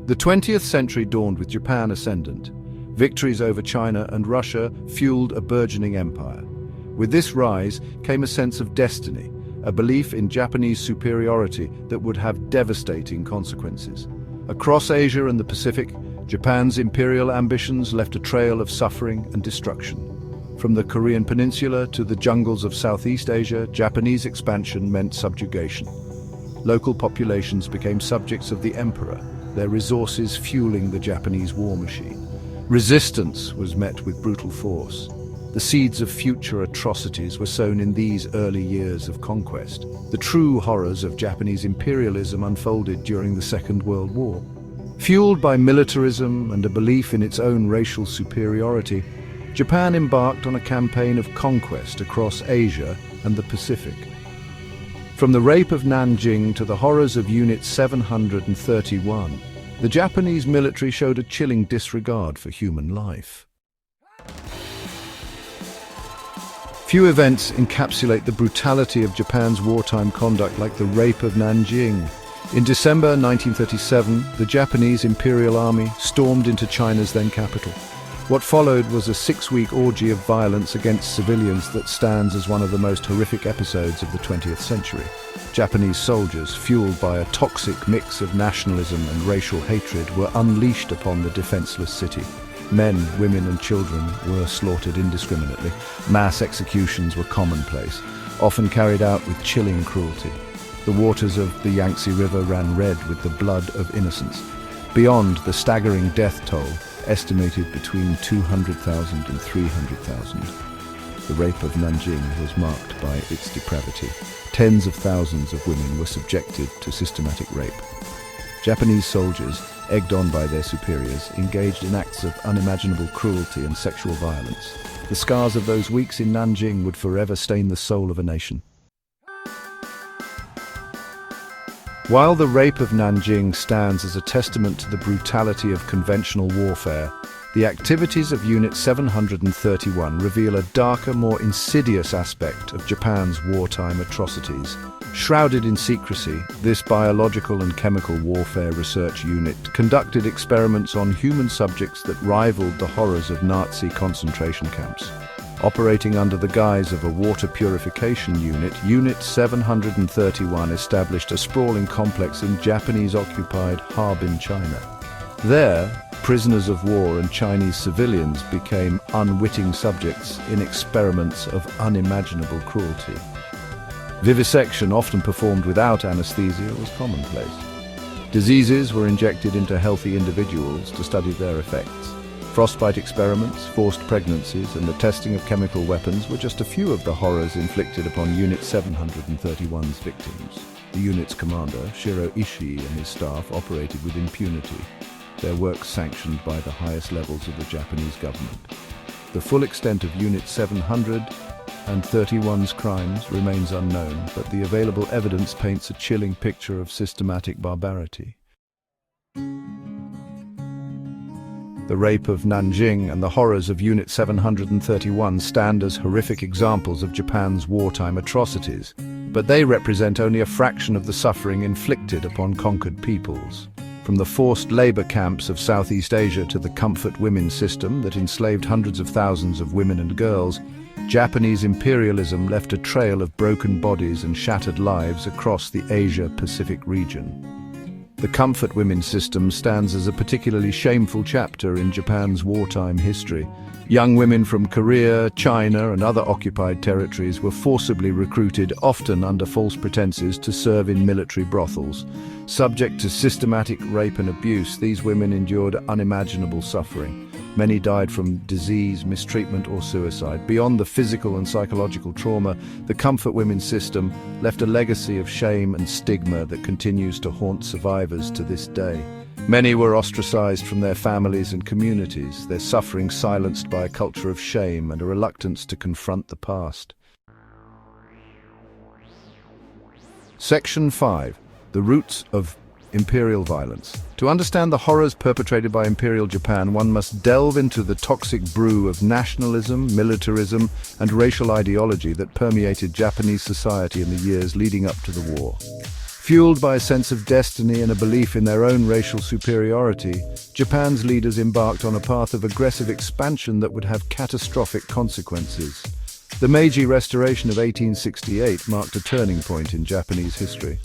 The 20th century dawned with Japan ascendant. Victories over China and Russia fueled a burgeoning empire. With this rise came a sense of destiny, a belief in Japanese superiority that would have devastating consequences. Across Asia and the Pacific, Japan's imperial ambitions left a trail of suffering and destruction. From the Korean peninsula to the jungles of Southeast Asia, Japanese expansion meant subjugation. Local populations became subjects of the emperor, their resources fueling the Japanese war machine. Resistance was met with brutal force. The seeds of future atrocities were sown in these early years of conquest. The true horrors of Japanese imperialism unfolded during the Second World War. Fueled by militarism and a belief in its own racial superiority, Japan embarked on a campaign of conquest across Asia and the Pacific. From the rape of Nanjing to the horrors of Unit 731, the Japanese military showed a chilling disregard for human life. Few events encapsulate the brutality of Japan's wartime conduct like the rape of Nanjing. In December 1937, the Japanese Imperial Army stormed into China's then capital. What followed was a 6-week orgy of violence against civilians that stands as one of the most horrific episodes of the 20th century. Japanese soldiers, fueled by a toxic mix of nationalism and racial hatred, were unleashed upon the defenseless city. Men, women and children were slaughtered indiscriminately. Mass executions were commonplace, often carried out with chilling cruelty. The waters of the Yangtze River ran red with the blood of innocents. Beyond the staggering death toll, estimated between 200,000 and 300,000. The rape of Nanjing was marked by its depravity. Tens of thousands of women were subjected to systematic rape. Japanese soldiers, egged on by their superiors, engaged in acts of unimaginable cruelty and sexual violence. The scars of those weeks in Nanjing would forever stain the soul of a nation. While the rape of Nanjing stands as a testament to the brutality of conventional warfare, the activities of Unit 731 reveal a darker, more insidious aspect of Japan's wartime atrocities. Shrouded in secrecy, this biological and chemical warfare research unit conducted experiments on human subjects that rivaled the horrors of Nazi concentration camps. Operating under the guise of a water purification unit, Unit 731 established a sprawling complex in Japanese-occupied Harbin, China. There, prisoners of war and Chinese civilians became unwitting subjects in experiments of unimaginable cruelty. Vivisection, often performed without anesthesia, was commonplace. Diseases were injected into healthy individuals to study their effects. Frostbite experiments, forced pregnancies, and the testing of chemical weapons were just a few of the horrors inflicted upon Unit 731's victims. The unit's commander, Shiro Ishii, and his staff operated with impunity, their work sanctioned by the highest levels of the Japanese government. The full extent of Unit 731's crimes remains unknown, but the available evidence paints a chilling picture of systematic barbarity. The rape of Nanjing and the horrors of Unit 731 stand as horrific examples of Japan's wartime atrocities, but they represent only a fraction of the suffering inflicted upon conquered peoples. From the forced labor camps of Southeast Asia to the comfort women system that enslaved hundreds of thousands of women and girls, Japanese imperialism left a trail of broken bodies and shattered lives across the Asia-Pacific region. The comfort women system stands as a particularly shameful chapter in Japan's wartime history. Young women from Korea, China, and other occupied territories were forcibly recruited, often under false pretenses, to serve in military brothels. Subject to systematic rape and abuse, these women endured unimaginable suffering. Many died from disease, mistreatment, or suicide. Beyond the physical and psychological trauma, the comfort women system left a legacy of shame and stigma that continues to haunt survivors to this day. Many were ostracized from their families and communities, their suffering silenced by a culture of shame and a reluctance to confront the past. Section 5. The Roots of Imperial Violence. To understand the horrors perpetrated by Imperial Japan, one must delve into the toxic brew of nationalism, militarism, and racial ideology that permeated Japanese society in the years leading up to the war. Fueled by a sense of destiny and a belief in their own racial superiority, Japan's leaders embarked on a path of aggressive expansion that would have catastrophic consequences. The Meiji Restoration of 1868 marked a turning point in Japanese history.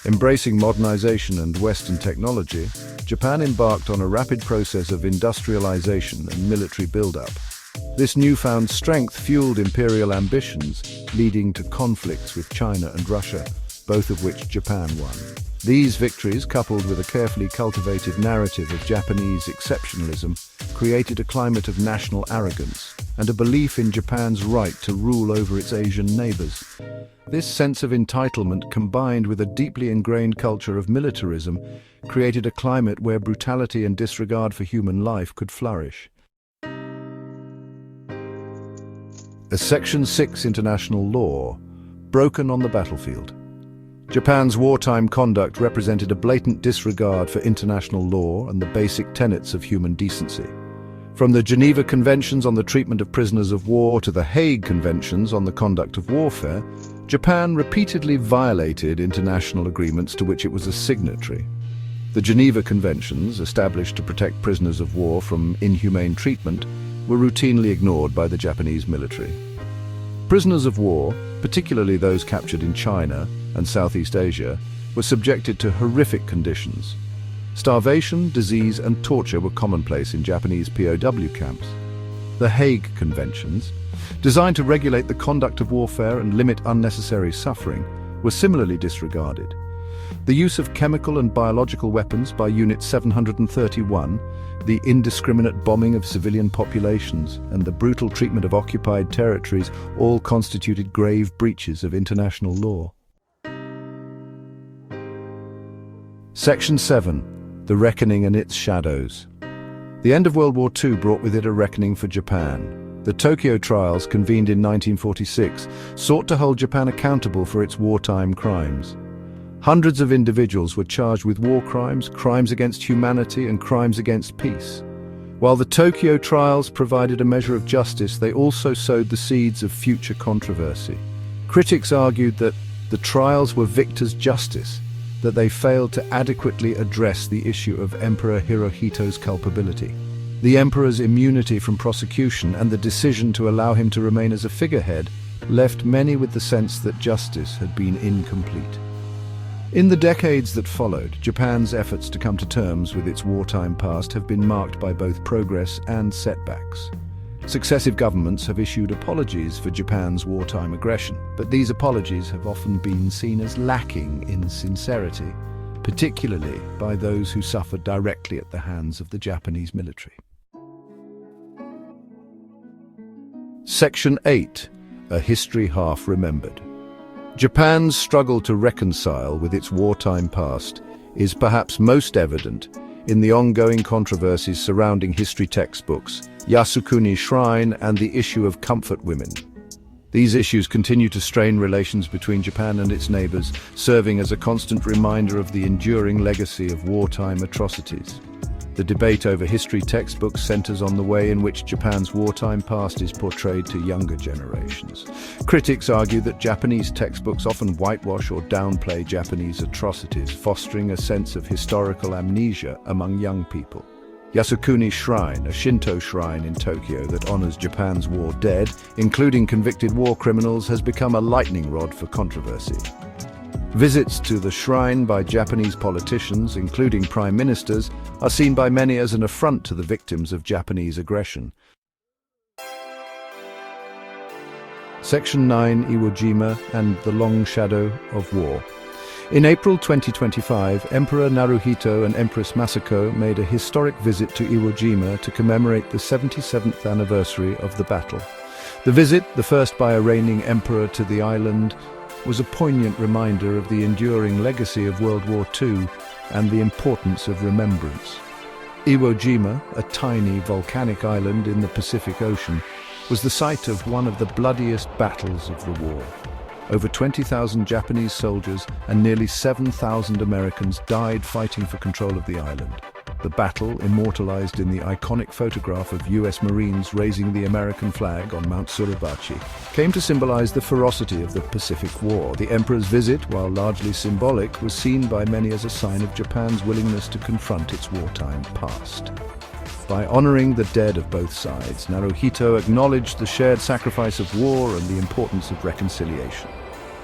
Embracing modernization and Western technology, Japan embarked on a rapid process of industrialization and military buildup. This newfound strength fueled imperial ambitions, leading to conflicts with China and Russia, both of which Japan won. These victories, coupled with a carefully cultivated narrative of Japanese exceptionalism, created a climate of national arrogance and a belief in Japan's right to rule over its Asian neighbors. This sense of entitlement, combined with a deeply ingrained culture of militarism, created a climate where brutality and disregard for human life could flourish. A Section 6 international law, broken on the battlefield. Japan's wartime conduct represented a blatant disregard for international law and the basic tenets of human decency. From the Geneva Conventions on the treatment of prisoners of war to the Hague Conventions on the conduct of warfare, Japan repeatedly violated international agreements to which it was a signatory. The Geneva Conventions, established to protect prisoners of war from inhumane treatment, were routinely ignored by the Japanese military. Prisoners of war, particularly those captured in China and Southeast Asia, were subjected to horrific conditions. Starvation, disease, and torture were commonplace in Japanese POW camps. The Hague Conventions, designed to regulate the conduct of warfare and limit unnecessary suffering, were similarly disregarded. The use of chemical and biological weapons by Unit 731, the indiscriminate bombing of civilian populations, and the brutal treatment of occupied territories all constituted grave breaches of international law. Section 7. The Reckoning and its Shadows. The end of World War II brought with it a reckoning for Japan. The Tokyo trials, convened in 1946, sought to hold Japan accountable for its wartime crimes. Hundreds of individuals were charged with war crimes, crimes against humanity, and crimes against peace. While the Tokyo trials provided a measure of justice, they also sowed the seeds of future controversy. Critics argued that the trials were victors' justice, that they failed to adequately address the issue of Emperor Hirohito's culpability. The emperor's immunity from prosecution and the decision to allow him to remain as a figurehead left many with the sense that justice had been incomplete. In the decades that followed, Japan's efforts to come to terms with its wartime past have been marked by both progress and setbacks. Successive governments have issued apologies for Japan's wartime aggression, but these apologies have often been seen as lacking in sincerity, particularly by those who suffered directly at the hands of the Japanese military. Section 8. A History Half Remembered. Japan's struggle to reconcile with its wartime past is perhaps most evident in the ongoing controversies surrounding history textbooks, Yasukuni Shrine, and the issue of comfort women. These issues continue to strain relations between Japan and its neighbors, serving as a constant reminder of the enduring legacy of wartime atrocities. The debate over history textbooks centers on the way in which Japan's wartime past is portrayed to younger generations. Critics argue that Japanese textbooks often whitewash or downplay Japanese atrocities, fostering a sense of historical amnesia among young people. Yasukuni Shrine, a Shinto shrine in Tokyo that honors Japan's war dead, including convicted war criminals, has become a lightning rod for controversy. Visits to the shrine by Japanese politicians, including prime ministers, are seen by many as an affront to the victims of Japanese aggression. Section 9. Iwo Jima and the Long Shadow of War. In April 2025, Emperor Naruhito and Empress Masako made a historic visit to Iwo Jima to commemorate the 77th anniversary of the battle. The visit, the first by a reigning emperor to the island, was a poignant reminder of the enduring legacy of World War II and the importance of remembrance. Iwo Jima, a tiny volcanic island in the Pacific Ocean, was the site of one of the bloodiest battles of the war. Over 20,000 Japanese soldiers and nearly 7,000 Americans died fighting for control of the island. The battle, immortalized in the iconic photograph of US Marines raising the American flag on Mount Suribachi, came to symbolize the ferocity of the Pacific War. The Emperor's visit, while largely symbolic, was seen by many as a sign of Japan's willingness to confront its wartime past. By honoring the dead of both sides, Naruhito acknowledged the shared sacrifice of war and the importance of reconciliation.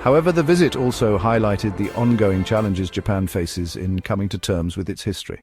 However, the visit also highlighted the ongoing challenges Japan faces in coming to terms with its history.